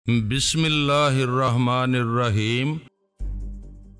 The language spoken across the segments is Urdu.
بسم اللہ الرحمن الرحیم۔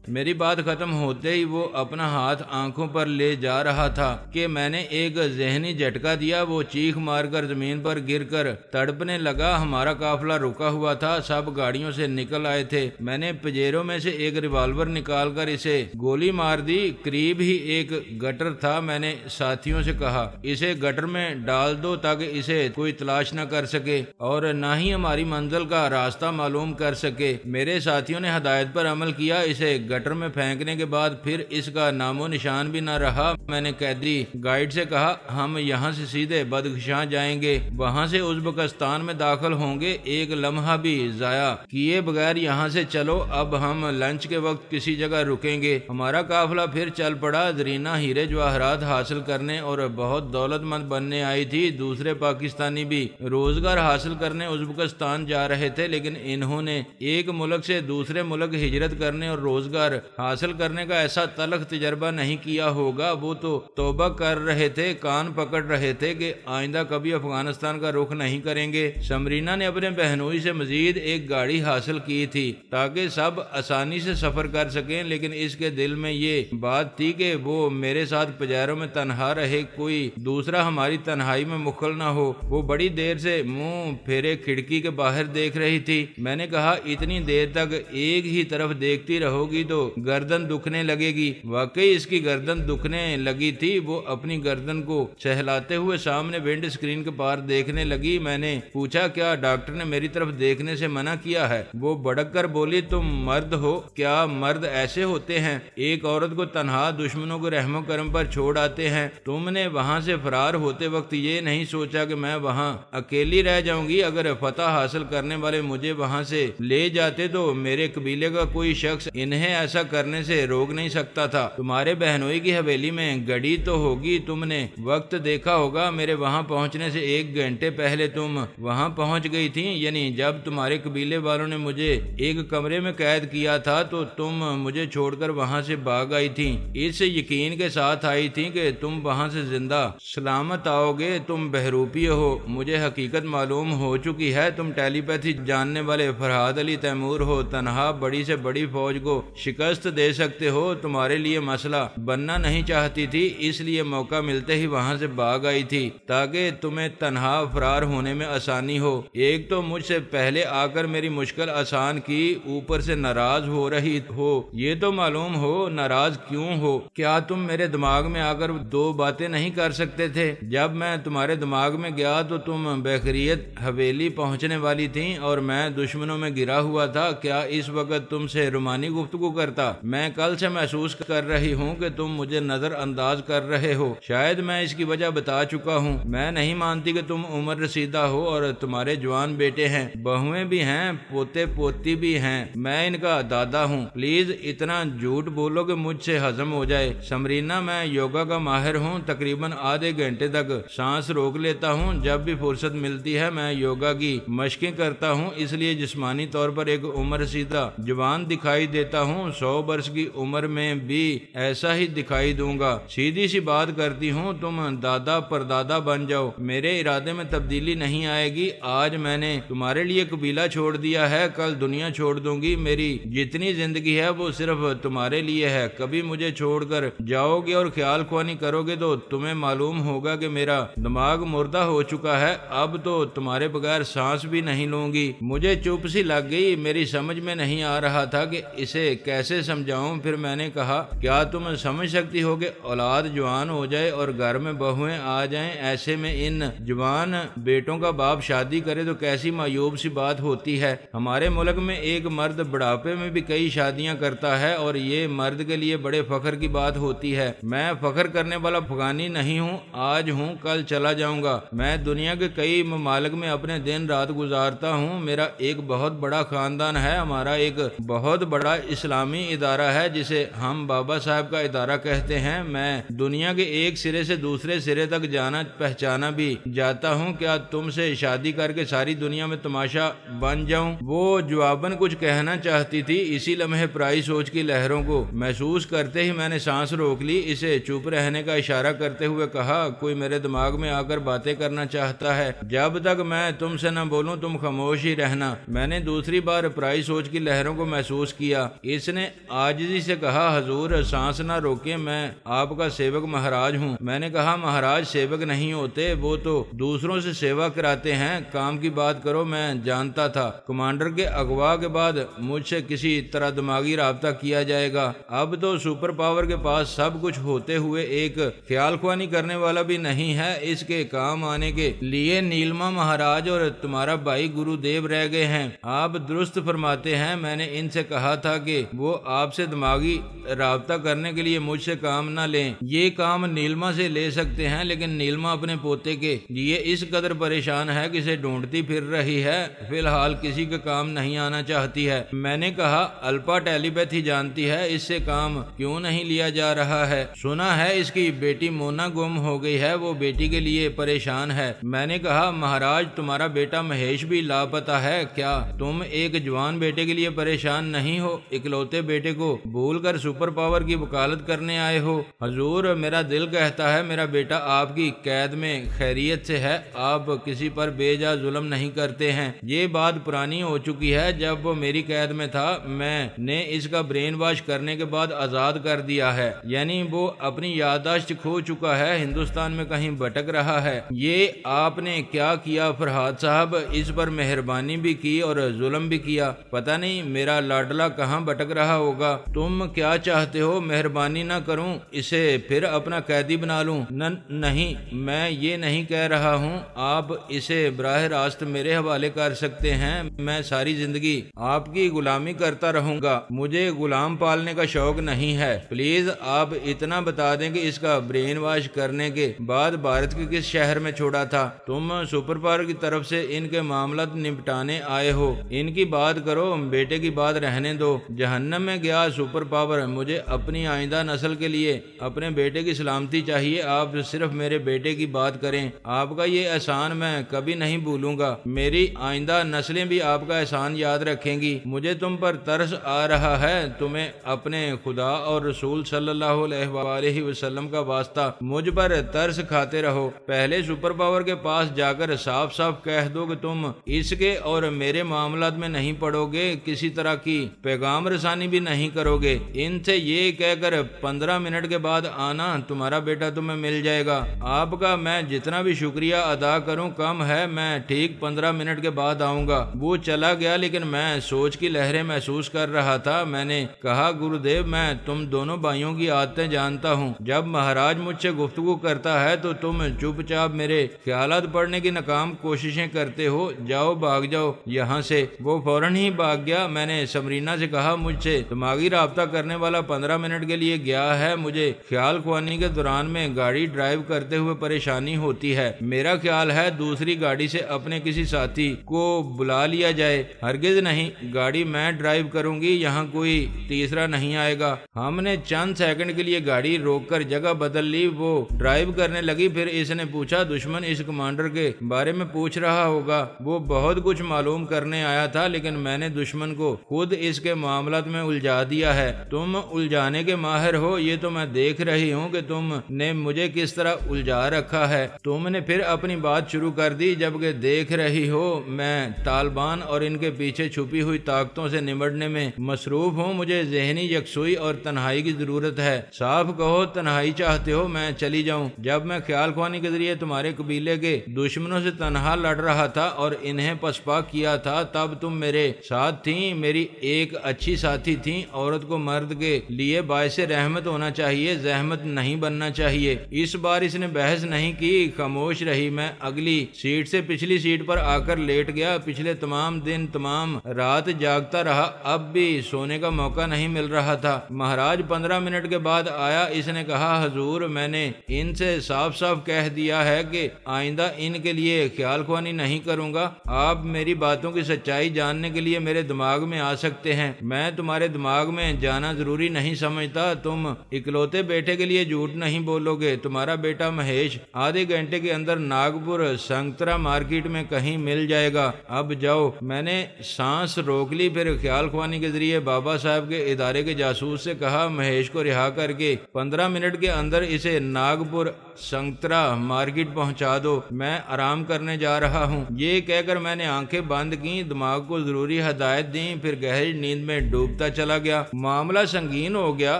میری بات ختم ہوتے ہی وہ اپنا ہاتھ آنکھوں پر لے جا رہا تھا کہ میں نے ایک ذہنی جھٹکا دیا۔ وہ چیخ مار کر زمین پر گر کر تڑپنے لگا۔ ہمارا قافلہ رکا ہوا تھا، سب گاڑیوں سے نکل آئے تھے۔ میں نے پجیروں میں سے ایک ریوالور نکال کر اسے گولی مار دی۔ قریب ہی ایک گٹر تھا۔ میں نے ساتھیوں سے کہا اسے گٹر میں ڈال دو تاکہ اسے کوئی تلاش نہ کر سکے اور نہ ہی ہماری منزل کا راستہ معلوم کر سکے۔ میرے ساتھیوں نے ہدایت پر عمل کیا۔ اسے گٹر میں پھینکنے کے بعد پھر اس کا نام و نشان بھی نہ رہا۔ میں نے قیدی گائیڈ سے کہا ہم یہاں سے سیدھے بدخشاں جائیں گے، وہاں سے ازبکستان میں داخل ہوں گے، ایک لمحہ بھی ضائع کیے بغیر یہاں سے چلو۔ اب ہم لنچ کے وقت کسی جگہ رکیں گے۔ ہمارا قافلہ پھر چل پڑا۔ زرینہ ہیرے جواہرات حاصل کرنے اور بہت دولت مند بننے آئی تھی۔ دوسرے پاکستانی بھی روزگار حاصل کرنے ازبکستان جا رہے تھے، لیکن انہوں نے ایک ملک سے دوسرے ملک ہجرت کرنے اور روزگار حاصل کرنے کا ایسا تلخ تجربہ نہیں کیا ہوگا۔ وہ تو توبہ کر رہے تھے، کان پکڑ رہے تھے کہ آئندہ کبھی افغانستان کا رخ نہیں کریں گے۔ سمرینہ نے اپنے بہنوئی سے مزید ایک گاڑی حاصل کی تھی تاکہ سب آسانی سے سفر کر سکیں، لیکن اس کے دل میں یہ بات تھی کہ وہ میرے ساتھ پجیروں میں تنہا رہے، کوئی دوسرا ہماری تنہائی میں مخل نہ ہو۔ وہ بڑی دیر سے منہ پھیرے کھڑکی کے باہر دیکھ رہی تھی۔ میں نے کہا اتنی دیر تک ایک ہی طرف دیکھتی رہو گی تو گردن دکھنے لگے گی۔ واقعی اس کی گردن دکھنے لگی تھی۔ وہ اپنی گردن کو سہلاتے ہوئے سامنے ونڈ اسکرین کے پار دیکھنے لگی۔ میں نے پوچھا کیا ڈاکٹر نے میری طرف دیکھنے سے منع کیا ہے؟ وہ بڑک کر بولی تم مرد ہو؟ کیا مرد ایسے ہوتے ہیں؟ ایک عورت کو تنہا دشمنوں کو رحم و کرم پر چھوڑ آتے ہیں۔ تم نے وہاں سے فرار ہوتے وقت یہ نہیں سوچا کہ میں وہاں اکیلی رہ جاؤں گی؟ اگر فتح حاصل کرنے والے مجھے وہاں سے لے جاتے تو میرے قبیلے کا کوئی شخص انہیں ایسا کرنے سے روک نہیں سکتا تھا۔ تمہارے بہنوئی کی حویلی میں گڑی تو ہوگی، تم نے وقت دیکھا ہوگا۔ میرے وہاں پہنچنے سے 1 گھنٹے پہلے تم وہاں پہنچ گئی تھی، یعنی جب تمہارے قبیلے والوں نے مجھے ایک کمرے میں قید کیا تھا تو تم مجھے چھوڑ کر وہاں سے بھاگ آئی تھی، اس یقین کے ساتھ آئی تھی کہ تم وہاں سے زندہ سلامت آؤ گے۔ تم بہروپی ہو، مجھے حقیقت معلوم ہو چکی ہے۔ تم ٹیلی پیتھی جاننے والے فرحاد علی تیمور ہو، تنہا بڑی سے بڑی فوج کو شکست دے سکتے ہو۔ تمہارے لیے مسئلہ بننا نہیں چاہتی تھی، اس لیے موقع ملتے ہی وہاں سے بھاگ آئی تھی تاکہ تمہیں تنہا فرار ہونے میں آسانی ہو۔ ایک تو مجھ سے پہلے آ کر میری مشکل آسان کی، اوپر سے ناراض ہو رہی ہو۔ یہ تو معلوم ہو ناراض کیوں ہو؟ کیا تم میرے دماغ میں آ کر 2 باتیں نہیں کر سکتے تھے؟ جب میں تمہارے دماغ میں گیا تو تم بخیریت حویلی پہنچنے والی تھیں اور میں دشمنوں میں گرا ہوا تھا۔ کیا اس وقت تم سے رومانی گفتگو کرتا؟ میں کل سے محسوس کر رہی ہوں کہ تم مجھے نظر انداز کر رہے ہو۔ شاید میں اس کی وجہ بتا چکا ہوں۔ میں نہیں مانتی کہ تم عمر رسیدہ ہو اور تمہارے جوان بیٹے ہیں، بہویں بھی ہیں، پوتے پوتی بھی ہیں۔ میں ان کا دادا ہوں۔ پلیز اتنا جھوٹ بولو کہ مجھ سے ہضم ہو جائے۔ سمرینہ میں یوگا کا ماہر ہوں، تقریباً آدھے گھنٹے تک سانس روک لیتا ہوں۔ جب بھی فرصت ملتی ہے میں یوگا کی مشقیں کرتا ہوں، اس لیے جسمانی طور پر ایک عمر رسیدہ جوان دکھائی دیتا ہوں۔ 100 برس کی عمر میں بھی ایسا ہی دکھائی دوں گا۔ سیدھی سی بات کرتی ہوں، تم دادا پردادا بن جاؤ، میرے ارادے میں تبدیلی نہیں آئے گی۔ آج میں نے تمہارے لیے قبیلہ چھوڑ دیا ہے، کل دنیا چھوڑ دوں گی۔ میری جتنی زندگی ہے وہ صرف تمہارے لیے ہے۔ کبھی مجھے چھوڑ کر جاؤ گے اور خیال خوانی کرو گے تو تمہیں معلوم ہوگا کہ میرا دماغ مردہ ہو چکا ہے۔ اب تو تمہارے بغیر سانس بھی نہیں لوں گی۔ مجھے چپ سی لگ گئی، میری سمجھ میں نہیں آ رہا تھا کہ اسے کیسے سمجھاؤں۔ پھر میں نے کہا کیا تم سمجھ سکتی ہو کہ اولاد جوان ہو جائے اور گھر میں بہویں آ جائیں، ایسے میں ان جوان بیٹوں کا باپ شادی کرے تو کیسی معیوب سی بات ہوتی ہے۔ ہمارے ملک میں ایک مرد بڑھاپے میں بھی کئی شادیاں کرتا ہے اور یہ مرد کے لیے بڑے فخر کی بات ہوتی ہے۔ میں فخر کرنے والا افغانی نہیں ہوں، آج ہوں کل چلا جاؤں گا۔ میں دنیا کے کئی ممالک میں اپنے دن رات گزارتا ہوں۔ میرا ایک بہت بڑا خاندان ہے، ہمارا ایک بہت بڑا اسلامی اسلامی ادارہ ہے جسے ہم بابا صاحب کا ادارہ کہتے ہیں، میں دنیا کے ایک سرے سے دوسرے سرے تک جانا پہچانا بھی جاتا ہوں، کیا تم سے شادی کر کے ساری دنیا میں تماشا بن جاؤں؟ وہ جواباً کچھ کہنا چاہتی تھی، اسی لمحے پرائی سوچ کی لہروں کو محسوس کرتے ہی میں نے سانس روک لی، اسے چپ رہنے کا اشارہ کرتے ہوئے کہا، کوئی میرے دماغ میں آ کر باتیں کرنا چاہتا ہے، جب تک میں تم سے نہ بولوں تم خاموش ہی رہنا۔ میں نے دوسری بار پرائی سوچ کی لہروں کو محسوس کیا۔ اس نے عاجزی سے کہا، حضور سانس نہ روکیں، میں آپ کا سیوک مہاراج ہوں۔ میں نے کہا، مہاراج سیوک نہیں ہوتے، وہ تو دوسروں سے سیوا کراتے ہیں، کام کی بات کرو۔ میں جانتا تھا کمانڈر کے اغوا کے بعد مجھ سے کسی طرح دماغی رابطہ کیا جائے گا، اب تو سپر پاور کے پاس سب کچھ ہوتے ہوئے ایک خیال خوانی کرنے والا بھی نہیں ہے، اس کے کام آنے کے لیے نیلما مہاراج اور تمہارا بھائی گرو دیو رہ گئے ہیں۔ آپ درست فرماتے ہیں، میں نے ان سے کہا تھا کہ وہ آپ سے دماغی رابطہ کرنے کے لیے مجھ سے کام نہ لیں، یہ کام نیلما سے لے سکتے ہیں، لیکن نیلما اپنے پوتے کے لیے اس قدر پریشان ہے کہ اسے ڈھونڈتی پھر رہی ہے، فی الحال کسی کا کام نہیں آنا چاہتی ہے۔ میں نے کہا، الپا ٹیلی پیتھی جانتی ہے، اس سے کام کیوں نہیں لیا جا رہا ہے؟ سنا ہے اس کی بیٹی مونا گم ہو گئی ہے، وہ بیٹی کے لیے پریشان ہے۔ میں نے کہا، مہاراج تمہارا بیٹا مہیش بھی لاپتہ ہے، کیا تم ایک جوان بیٹے کے لیے پریشان نہیں ہو؟ اکلوتے بیٹے کو بھول کر سپر پاور کی وکالت کرنے آئے ہو؟ حضور میرا دل کہتا ہے میرا بیٹا آپ کی قید میں خیریت سے ہے، آپ کسی پر بے جا ظلم نہیں کرتے ہیں۔ یہ بات پرانی ہو چکی ہے، جب وہ میری قید میں تھا میں نے اس کا برین واش کرنے کے بعد آزاد کر دیا ہے، یعنی وہ اپنی یادداشت کھو چکا ہے، ہندوستان میں کہیں بھٹک رہا ہے۔ یہ آپ نے کیا کیا فرحاد صاحب؟ اس پر مہربانی بھی کی اور ظلم بھی کیا، پتہ نہیں میرا لاڈلا کہاں بھٹک رہا ہوگا۔ تم کیا چاہتے ہو، مہربانی نہ کروں اسے پھر اپنا قیدی بنا لوں؟ نہیں، میں یہ نہیں کہہ رہا ہوں، آپ اسے براہ راست میرے حوالے کر سکتے ہیں، میں ساری زندگی آپ کی غلامی کرتا رہوں گا، مجھے غلام پالنے کا شوق نہیں ہے۔ پلیز آپ اتنا بتا دیں کہ اس کا برین واش کرنے کے بعد بھارت کے کس شہر میں چھوڑا تھا؟ تم سپر پاور کی طرف سے ان کے معاملات نپٹانے آئے ہو، ان کی بات کرو، بیٹے کی بات رہنے دو۔ جہنم میں گیا سپر پاور، مجھے اپنی آئندہ نسل کے لیے اپنے بیٹے کی سلامتی چاہیے، آپ صرف میرے بیٹے کی بات کریں، آپ کا یہ احسان میں کبھی نہیں بھولوں گا، میری آئندہ نسلیں بھی آپ کا احسان یاد رکھیں گی۔ مجھے تم پر ترس آ رہا ہے، تمہیں اپنے خدا اور رسول صلی اللہ علیہ وآلہ وسلم کا واسطہ مجھ پر ترس کھاتے رہو، پہلے سپر پاور کے پاس جا کر صاف صاف کہہ دو کہ تم اس کے اور میرے معاملات میں نہیں پڑو گے، کسی طرح کی پیغام رسانی بھی نہیں کرو گے، ان سے یہ کہہ کر 15 منٹ کے بعد آنا، تمہارا بیٹا تمہیں مل جائے گا۔ آپ کا میں جتنا بھی شکریہ ادا کروں کم ہے، میں ٹھیک 15 منٹ کے بعد آؤں گا۔ وہ چلا گیا، لیکن میں سوچ کی لہریں محسوس کر رہا تھا۔ میں نے کہا، گرودیو میں تم دونوں بھائیوں کی عادتیں جانتا ہوں، جب مہاراج مجھ سے گفتگو کرتا ہے تو تم چپ چاپ میرے خیالات پڑھنے کی ناکام کوششیں کرتے ہو، جاؤ بھاگ جاؤ یہاں سے۔ وہ فوراً ہی بھاگ گیا۔ میں نے سمرینا سے کہا، مجھ سے دماغی رابطہ کرنے والا 15 منٹ کے لیے گیا ہے، مجھے خیال خوانی کے دوران میں گاڑی ڈرائیو کرتے ہوئے پریشانی ہوتی ہے، میرا خیال ہے دوسری گاڑی سے اپنے کسی ساتھی کو بلا لیا جائے۔ ہرگز نہیں، گاڑی میں ڈرائیو کروں گی، یہاں کوئی تیسرا نہیں آئے گا۔ ہم نے چند سیکنڈ کے لیے گاڑی روک کر جگہ بدل لی، وہ ڈرائیو کرنے لگی، پھر اس نے پوچھا، دشمن اس کمانڈر کے بارے میں پوچھ رہا ہوگا، وہ بہت کچھ معلوم کرنے آیا تھا، لیکن میں نے دشمن کو خود اس کے معاملات میں الجھا دیا ہے۔ تم الجھانے کے ماہر ہو، یہ تو میں دیکھ رہی ہوں کہ تم نے مجھے کس طرح الجھا رکھا ہے۔ تم نے پھر اپنی بات شروع کر دی، جبکہ دیکھ رہی ہو میں طالبان اور ان کے پیچھے چھپی ہوئی طاقتوں سے نمٹنے میں مصروف ہوں، مجھے ذہنی یکسوئی اور تنہائی کی ضرورت ہے۔ صاف کہو، تنہائی چاہتے ہو میں چلی جاؤں؟ جب میں خیال خوانی کے ذریعے تمہارے قبیلے کے دشمنوں سے تنہا لڑ رہا تھا اور انہیں پسپا کیا تھا، تب تم میرے ساتھ تھیں، میری ایک اچھی ساتھی تھیں۔ عورت کو مرد کے لیے باعث رحمت ہونا چاہیے، زحمت نہیں بننا چاہیے۔ اس بار اس نے بحث نہیں کی، خاموش رہی۔ میں اگلی سیٹ سے پچھلی سیٹ پر آ کر لیٹ گیا، پچھلے تمام دن تمام رات جاگتا رہا، اب بھی سونے کا موقع نہیں مل رہا تھا۔ مہاراج 15 منٹ کے بعد آیا، اس نے کہا، حضور میں نے ان سے صاف صاف کہہ دیا ہے کہ آئندہ ان کے لیے خیال خوانی نہیں کروں گا، آپ میری باتوں کی سچائی جاننے کے لیے میرے دماغ میں آ سکتے ہیں، میں تمہاری تمہارے دماغ میں جانا ضروری نہیں سمجھتا؟ تم اکلوتے بیٹے کے لیے جھوٹ نہیں بولو گے۔ تمہارا بیٹا مہیش آدھے گھنٹے کے اندر ناگپور سنگترا مارکیٹ میں کہیں مل جائے گا۔ اب جاؤ۔ میں نے سانس روک لی، پھر خیال خوانی کے ذریعے بابا صاحب کے ادارے کے جاسوس سے کہا مہیش کو رہا کر کے 15 منٹ کے اندر اسے ناگپور سنگترا مارکیٹ پہنچا دو، میں آرام کرنے جا رہا ہوں۔ یہ کہہ کر میں نے آنکھیں بند کی، دماغ کو ضروری ہدایت دی، پھر گہری نیند میں ڈوبتا چلا گیا۔ معاملہ سنگین ہو گیا۔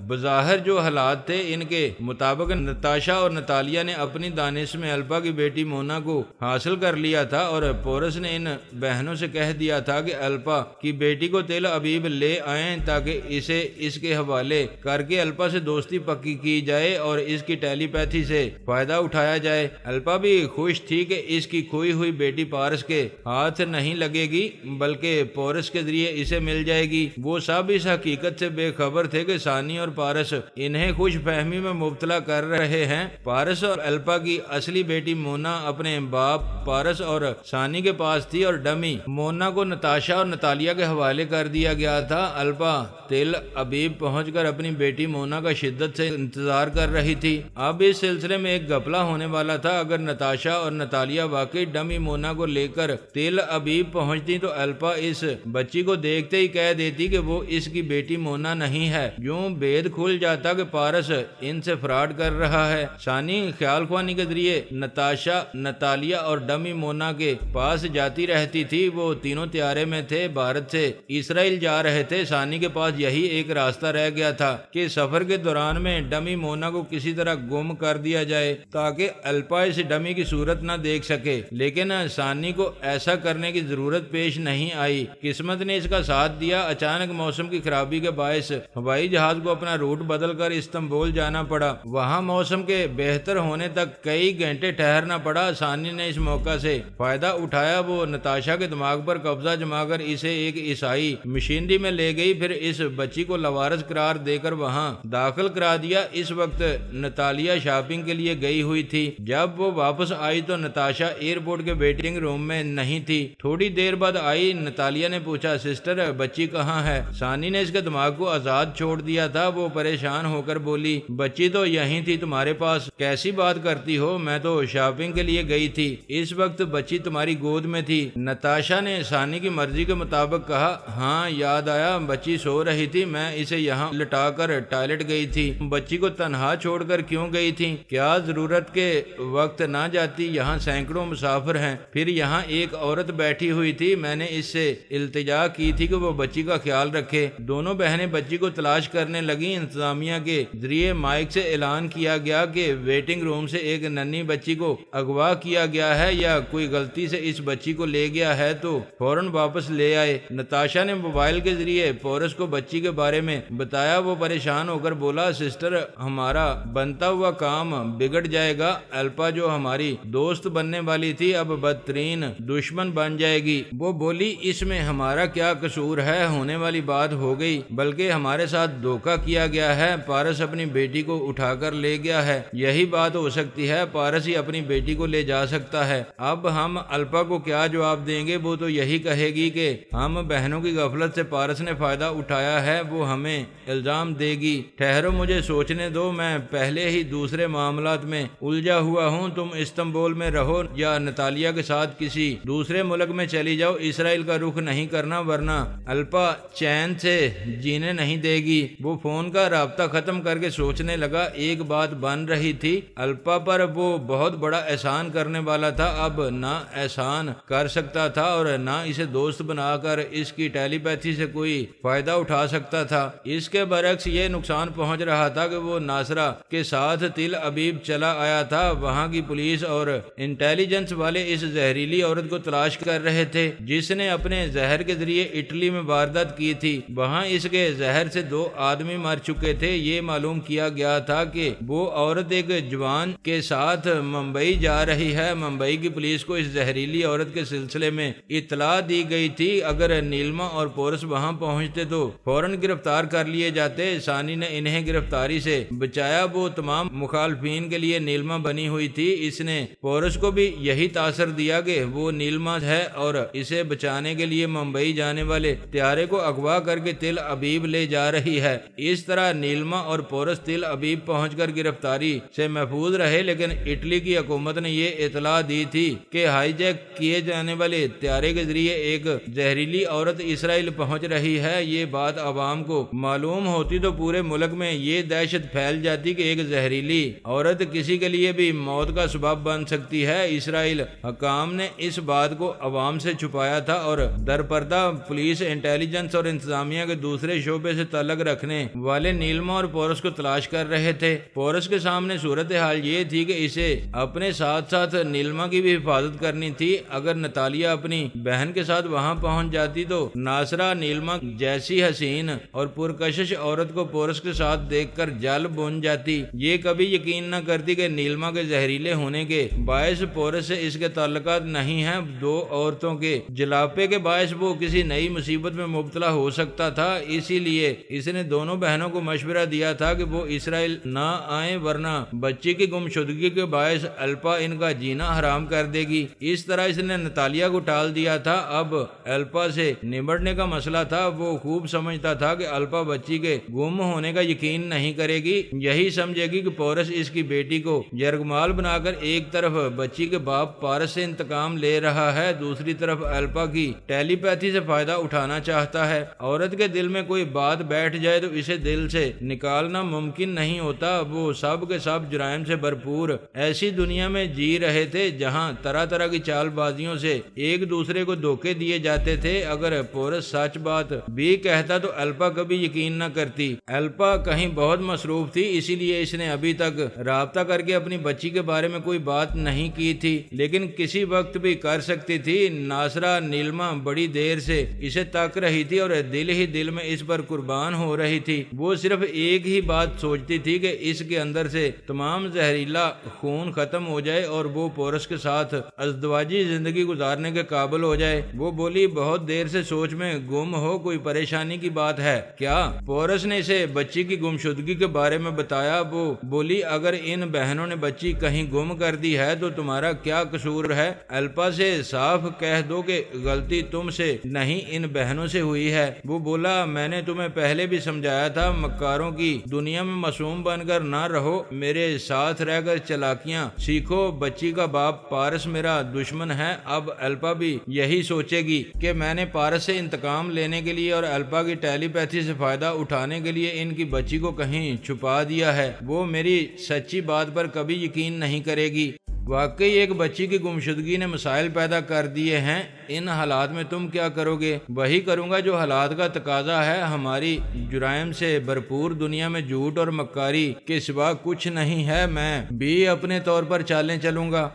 بظاہر جو حالات تھے ان کے مطابق نتاشا اور نتالیہ نے اپنی دانش میں الپا کی بیٹی مونا کو حاصل کر لیا تھا، اور پورس نے ان بہنوں سے کہہ دیا تھا کہ الپا کی بیٹی کو تل ابیب لے آئیں تاکہ اسے اس کے حوالے کر کے الپا سے دوستی پکی کی جائے اور اس کی ٹیلی پیتھی سے فائدہ اٹھایا جائے۔ الپا بھی خوش تھی کہ اس کی کھوئی ہوئی بیٹی پارس کے ہاتھ نہیں لگے گی بلکہ پورس کے ذریعے اسے مل جائے گی۔ وہ سب اس حقیقت سے بے خبر تھے کہ سانی اور پارس انہیں خوش فہمی میں مبتلا کر رہے ہیں۔ پارس اور الپا کی اصلی بیٹی مونا اپنے باپ پارس اور سانی کے پاس تھی اور ڈمی مونا کو نتاشا اور نتالیہ کے حوالے کر دیا گیا تھا۔ الپا تل ابیب پہنچ کر اپنی بیٹی مونا کا شدت سے انتظار کر رہی تھی۔ اب اس سلسلے میں ایک گھپلہ ہونے والا تھا۔ اگر نتاشا اور نتالیہ واقعی ڈمی مونا کو لے کر تل ابیب پہنچتی تو الپا اس بچی کو دیکھتے ہی کہہ دیتی کہ وہ اس کی بیٹی مونا نہیں ہے۔ یوں بید کھل جاتا کہ پارس ان سے فراڈ کر رہا ہے۔ سانی خیال خوانی کے ذریعے نتاشا، نتالیہ اور ڈمی مونا کے پاس جاتی رہتی تھی۔ وہ تینوں طیارے میں تھے، بھارت سے اسرائیل جا رہے تھے۔ سانی کے پاس یہی ایک راستہ رہ گیا تھا کہ سفر کے دوران میں ڈمی مونا کو کسی طرح گم کر دیا جائے تاکہ الپا اس ڈمی کی صورت نہ دیکھ سکے، لیکن سانی کو ایسا کرنے کی ضرورت پیش نہیں آئی۔ قسمت نے اس کا ساتھ دیا۔ اچانک موسم کی خرابی کے باعث ہوائی جہاز کو اپنا روٹ بدل کر استنبول جانا پڑا۔ وہاں موسم کے بہتر ہونے تک کئی گھنٹے ٹھہرنا پڑا۔ سانی نے اس موقع سے فائدہ اٹھایا۔ وہ نتاشا کے دماغ پر قبضہ جما کر اسے ایک عیسائی مشینری میں لے گئی، پھر اس بچی کو لوارث قرار دے کر وہاں داخل کرا دیا۔ اس وقت نتالیہ شاپنگ کے لیے گئی ہوئی تھی۔ جب وہ واپس آئی تو نتاشا ایئرپورٹ کے ویٹنگ روم میں نہیں تھی۔ تھوڑی دیر بعد آئی۔ نتالیہ نے پوچھا سسٹر بچی کہاں ہے؟ سانی نے اس کے دماغ کو آزاد چھوڑ دیا تھا۔ وہ پریشان ہو کر بولی بچی تو یہیں تھی تمہارے پاس۔ کیسی بات کرتی ہو؟ میں تو شاپنگ کے لیے گئی تھی، اس وقت بچی تمہاری گود میں تھی۔ نتاشا نے سانی کی مرضی کے مطابق کہا ہاں یاد آیا، بچی سو رہی تھی، میں اسے یہاں لٹا کر ٹوائلٹ گئی تھی۔ بچی کو تنہا چھوڑ کر کیوں گئی تھی؟ کیا ضرورت کے وقت نہ جاتی؟ یہاں سینکڑوں مسافر ہیں، پھر یہاں ایک عورت بیٹھی ہوئی تھی، میں نے اس سے التجا کی تھی کہ وہ بچی کا خیال رکھے۔ دونوں بہنیں بچی کو تلاش کرنے لگیں۔ انتظامیہ کے ذریعے مائک سے اعلان کیا گیا کہ ویٹنگ روم سے ایک ننھی بچی کو اغوا کیا گیا ہے، یا کوئی غلطی سے اس بچی کو لے گیا ہے تو فوراً واپس لے آئے۔ نتاشا نے موبائل کے ذریعے پورس کو بچی کے بارے میں بتایا۔ وہ پریشان ہو کر بولا سسٹر ہمارا بنتا ہوا کام بگڑ جائے گا۔ الپا جو ہماری دوست بننے والی تھی اب بدترین دشمن بن جائے گی۔ وہ بولی اس میں ہمارا کیا قصور ہے؟ ہونے والی بات ہو گئی، بلکہ ہمارے ساتھ دھوکہ کیا گیا ہے۔ پارس اپنی بیٹی کو اٹھا کر لے گیا ہے۔ یہی بات ہو سکتی ہے، پارس ہی اپنی بیٹی کو لے جا سکتا ہے۔ اب ہم الپا کو کیا جواب دیں گے؟ وہ تو یہی کہے گی کہ ہم بہنوں کی غفلت سے پارس نے فائدہ اٹھایا ہے، وہ ہمیں الزام دے گی۔ ٹھہرو مجھے سوچنے دو، میں پہلے ہی دوسرے معاملات میں الجھا ہوا ہوں۔ تم استنبول میں رہو یا نتالیہ کے ساتھ کسی دوسرے ملک میں چلی جاؤ، اسرائیل کا رخ نہیں کرنا ورنہ الپا چین سے جینے نہیں دے گی۔ وہ فون کا رابطہ ختم کر کے سوچنے لگا۔ ایک بات بن رہی تھی، الپا پر وہ بہت بڑا احسان کرنے والا تھا، اب نہ احسان کر سکتا تھا اور نہ اسے دوست بنا کر اس کی ٹیلی پیتھی سے کوئی فائدہ اٹھا سکتا تھا۔ اس کے برعکس یہ نقصان پہنچ رہا تھا کہ وہ ناصرہ کے ساتھ تل ابیب چلا آیا تھا۔ وہاں کی پولیس اور انٹیلیجنس والے اس زہریلی عورت کو تلاش کر رہے تھے جس نے اپنے زہر کے ذریعے اٹلی میں واردات کی تھی۔ وہاں اس کے زہر سے 2 آدمی مر چکے تھے۔ یہ معلوم کیا گیا تھا کہ وہ عورت ایک جوان کے ساتھ ممبئی جا رہی ہے۔ ممبئی کی پولیس کو اس زہریلی عورت کے سلسلے میں اطلاع دی گئی تھی۔ اگر نیلما اور پورس وہاں پہنچتے تو فوراً گرفتار کر لیے جاتے۔ سانی نے انہیں گرفتاری سے بچایا۔ وہ تمام مخالفین کے لیے نیلما بنی ہوئی تھی۔ اس نے پورس کو بھی یہی تاثر دیا کہ وہ نیلما ہے اور اسے بچانے کے لیے ممبئی جانے والے طیارے کو اغوا کر کر کے تل ابیب لے جا رہی ہے۔ اس طرح نیلما اور پورس تل ابیب پہنچ کر گرفتاری سے محفوظ رہے، لیکن اٹلی کی حکومت نے یہ اطلاع دی تھی کہ ہائی جیک کیے جانے والے طیارے کے ذریعے ایک زہریلی عورت اسرائیل پہنچ رہی ہے۔ یہ بات عوام کو معلوم ہوتی تو پورے ملک میں یہ دہشت پھیل جاتی کہ ایک زہریلی عورت کسی کے لیے بھی موت کا سبب بن سکتی ہے۔ اسرائیل حکام نے اس بات کو عوام سے چھپایا تھا اور درپردہ پولیس، انٹیلیجنس اور انتظامیہ کے دوسرے شعبے سے تعلق رکھنے والے نیلما اور پورس کو تلاش کر رہے تھے۔ پورس کے سامنے صورتحال یہ تھی کہ اسے اپنے ساتھ ساتھ نیلما کی بھی حفاظت کرنی تھی۔ اگر نتالیہ اپنی بہن کے ساتھ وہاں پہنچ جاتی تو ناصرہ نیلما جیسی حسین اور پرکشش عورت کو پورس کے ساتھ دیکھ کر جل بن جاتی۔ یہ کبھی یقین نہ کرتی کہ نیلما کے زہریلے ہونے کے باعث پورس سے اس کے تعلقات نہیں ہیں، دو عورتوں کے جلاپے کے باعث وہ کسی نئی مصیبت میں مبتلا ہو سکتا تھا۔ اسی لیے اس نے دونوں بہنوں کو مشورہ دیا تھا کہ وہ اسرائیل نہ آئیں، ورنہ بچی کی گمشدگی کے باعث الپا ان کا جینا حرام کر دے گی۔ اس طرح اس نے نتالیہ کو ٹال دیا تھا۔ اب الپا سے نمٹنے کا مسئلہ تھا۔ وہ خوب سمجھتا تھا کہ الپا بچی کے گم ہونے کا یقین نہیں کرے گی، یہی سمجھے گی کہ پورس اس کی بیٹی کو یرغمال بنا کر ایک طرف بچی کے باپ پارس سے انتقام لے رہا ہے، دوسری طرف الپا کی ٹیلی پیتھی سے فائدہ اٹھانا چاہتا ہے۔ عورت کے دل میں کوئی بات بیٹھ جائے تو اسے دل سے نکالنا ممکن نہیں ہوتا۔ وہ سب کے سب جرائم سے بھرپور ایسی دنیا میں جی رہے تھے جہاں طرح طرح کی چال بازیوں سے ایک دوسرے کو دھوکے دیے جاتے تھے۔ اگر پورس سچ بات بھی کہتا تو الپا کبھی یقین نہ کرتی۔ الپا کہیں بہت مصروف تھی، اسی لیے اس نے ابھی تک رابطہ کر کے اپنی بچی کے بارے میں کوئی بات نہیں کی تھی، لیکن کسی وقت بھی کر سکتی تھی۔ ناصرہ نیلما بڑی دیر سے اسے تک رہی تھی اور دل ہی دل میں اس پر قربان ہو رہی تھی۔ وہ صرف ایک ہی بات سوچتی تھی کہ اس کے اندر سے تمام زہریلا خون ختم ہو جائے اور وہ پورس کے ساتھ ازدواجی زندگی گزارنے کے قابل ہو جائے۔ وہ بولی، بہت دیر سے سوچ میں گم ہو، کوئی پریشانی کی بات ہے کیا؟ پورس نے اسے بچی کی گمشدگی کے بارے میں بتایا۔ وہ بولی، اگر ان بہنوں نے بچی کہیں گم کر دی ہے تو تمہارا کیا قصور ہے؟ الپا سے صاف کہہ دو کہ غلطی تم سے نہیں ان بہنوں سے ہوئی ہے۔ وہ بولا، میں نے تمہیں پہلے بھی سمجھایا تھا، مکاروں کی دنیا میں معصوم بن کر نہ رہو، میرے ساتھ رہ کر چلاکیاں سیکھو۔ بچی کا باپ پارس میرا دشمن ہے۔ اب الپا بھی یہی سوچے گی کہ میں نے پارس سے انتقام لینے کے لیے اور الپا کی ٹیلی پیتھی سے فائدہ اٹھانے کے لیے ان کی بچی کو کہیں چھپا دیا ہے۔ وہ میری سچی بات پر کبھی یقین نہیں کرے گی۔ واقعی ایک بچی کی گمشدگی نے مسائل پیدا کر دیے ہیں۔ ان حالات میں تم کیا کرو گے؟ وہی کروں گا جو حالات کا تقاضا ہے۔ ہماری جرائم سے بھرپور دنیا میں جھوٹ اور مکاری کے سوا کچھ نہیں ہے۔ میں بھی اپنے طور پر چالیں چلوں گا۔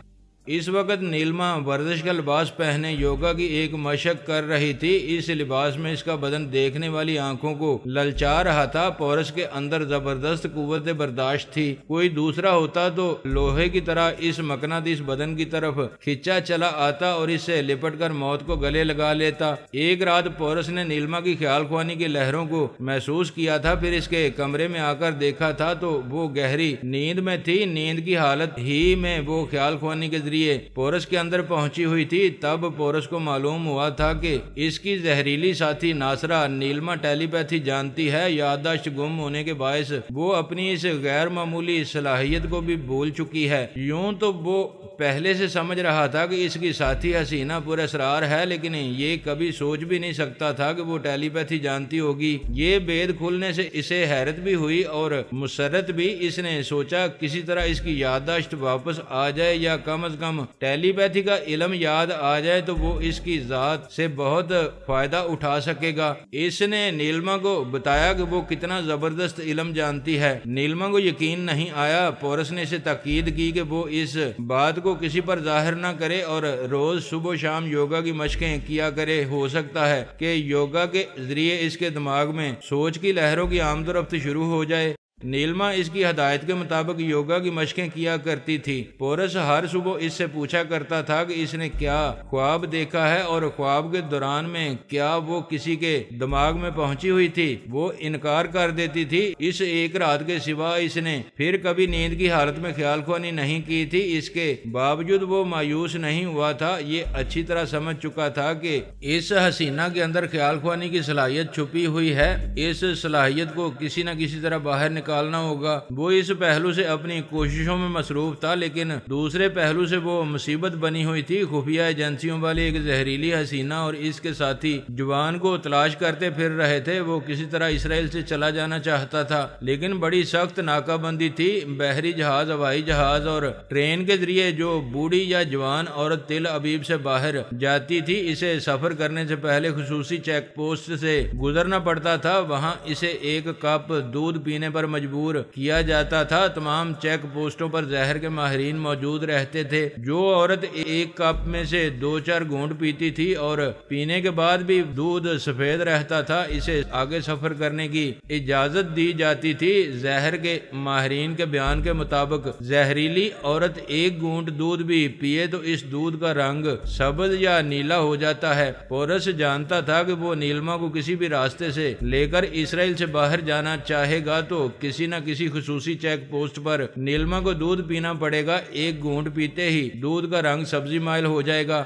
اس وقت نیلما ورزش کا لباس پہنے یوگا کی ایک مشق کر رہی تھی۔ اس لباس میں اس کا بدن دیکھنے والی آنکھوں کو للچا رہا تھا۔ پورس کے اندر زبردست قوت برداشت تھی۔ کوئی دوسرا ہوتا تو لوہے کی طرح اس مقناطیس بدن کی طرف کھینچا چلا آتا اور اس سے لپٹ کر موت کو گلے لگا لیتا۔ ایک رات پورس نے نیلما کی خیال خوانی کی لہروں کو محسوس کیا تھا، پھر اس کے کمرے میں آ کر دیکھا تھا تو وہ گہری نیند میں تھی۔ نیند کی حالت ہی میں وہ خیال خوانی کے ذریعے پورس کے اندر پہنچی ہوئی تھی۔ تب پورس کو معلوم ہوا تھا کہ اس کی زہریلی ساتھی ناصرہ نیلما ٹیلی پیتھی جانتی ہے۔ یادداشت گم ہونے کے باعث وہ اپنی اس غیر معمولی صلاحیت کو بھی بھول چکی ہے۔ یوں تو وہ پہلے سے سمجھ رہا تھا کہ اس کی ساتھی حسینہ پر اسرار ہے، لیکن یہ کبھی سوچ بھی نہیں سکتا تھا کہ وہ ٹیلی پیتھی جانتی ہوگی۔ یہ بید کھلنے سے اسے حیرت بھی ہوئی اور مسرت بھی۔ اس نے سوچا کسی طرح اس کی یادداشت واپس آ جائے یا کم از کم ٹیلی پیتھی کا علم یاد آ جائے تو وہ اس کی ذات سے بہت فائدہ اٹھا سکے گا۔ اس نے نیلما کو بتایا کہ وہ کتنا زبردست علم جانتی ہے۔ نیلما کو یقین نہیں آیا۔ پورس نے اسے تاکید کی کہ وہ اس بات کو کسی پر ظاہر نہ کرے اور روز صبح و شام یوگا کی مشقیں کیا کرے۔ ہو سکتا ہے کہ یوگا کے ذریعے اس کے دماغ میں سوچ کی لہروں کی آمد و رفت شروع ہو جائے۔ نیلما اس کی ہدایت کے مطابق یوگا کی مشقیں کیا کرتی تھی۔ پورس ہر صبح اس سے پوچھا کرتا تھا کہ اس نے کیا خواب دیکھا ہے اور خواب کے دوران میں کیا وہ کسی کے دماغ میں پہنچی ہوئی تھی۔ وہ انکار کر دیتی تھی۔ اس ایک رات کے سوا اس نے پھر کبھی نیند کی حالت میں خیال خوانی نہیں کی تھی۔ اس کے باوجود وہ مایوس نہیں ہوا تھا۔ یہ اچھی طرح سمجھ چکا تھا کہ اس حسینہ کے اندر خیال خوانی کی صلاحیت چھپی ہوئی ہے۔ اس صلاحیت کو کسی نہ کسی طرح باہر نکالنا ہوگا۔ وہ اس پہلو سے اپنی کوششوں میں مصروف تھا، لیکن دوسرے پہلو سے وہ مصیبت بنی ہوئی تھی۔ خفیہ ایجنسیوں والی ایک زہریلی حسینہ اور اس کے ساتھی جوان کو تلاش کرتے پھر رہے تھے۔ وہ کسی طرح اسرائیل سے چلا جانا چاہتا تھا، لیکن بڑی سخت ناکہ بندی تھی۔ بحری جہاز، ہوائی جہاز اور ٹرین کے ذریعے جو بوڑھی یا جوان عورت تل ابیب سے باہر جاتی تھی، اسے سفر کرنے سے پہلے خصوصی چیک پوسٹ سے گزرنا پڑتا تھا۔ وہاں اسے ایک کپ دودھ پینے پر مجبور کیا جاتا تھا۔ تمام چیک پوسٹوں پر زہر کے ماہرین موجود رہتے تھے۔ جو عورت ایک کپ میں سے 2-4 گھونٹ پیتی تھی اور پینے کے بعد بھی دودھ سفید رہتا تھا، اسے آگے سفر کرنے کی اجازت دی جاتی تھی۔ زہر کے ماہرین کے بیان کے مطابق زہریلی عورت ایک گھونٹ دودھ بھی پیے تو اس دودھ کا رنگ سبز یا نیلا ہو جاتا ہے۔ پورس جانتا تھا کہ وہ نیلما کو کسی بھی راستے سے لے کر اسرائیل سے باہر جانا چاہے گا تو کسی نہ کسی خصوصی چیک پوسٹ پر نیلما کو دودھ پینا پڑے گا۔ ایک گھونٹ پیتے ہی دودھ کا رنگ سبزی مائل ہو جائے گا۔